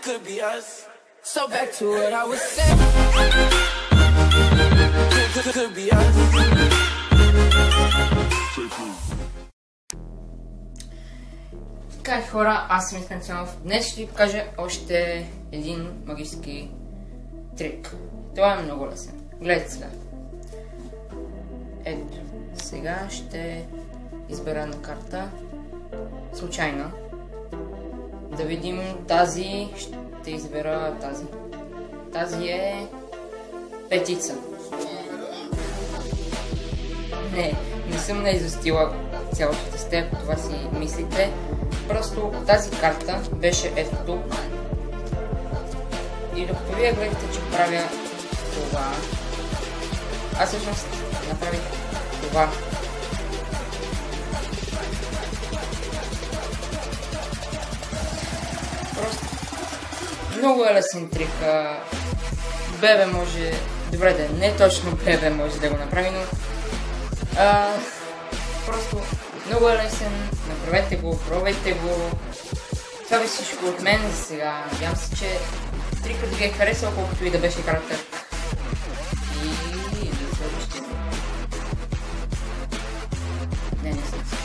could be us. So back to what I was saying. Could be us. Така хора, аз съм Искрен Цанов. Днес ще ви покажа още един магически трик. Това е много лесен. Гледайте сега. Ето, сега ще избера на карта случайно. Да видим тази, ще избера тази. Тази е петица. Не съм наизустила цялото с теб, това си мислите. Просто тази карта беше ето тук. И докато вие гледате, че правя това, аз всъщност направих това. Просто много е лесен трик. Бебе може, добре да не точно бебе може да го направи, но просто много е лесен, направете го, пробвайте го. Това бе всичко от мен за сега. Надявам се, че трикът ви е харесал, колкото и да беше кратък. И до следващия. Не съм.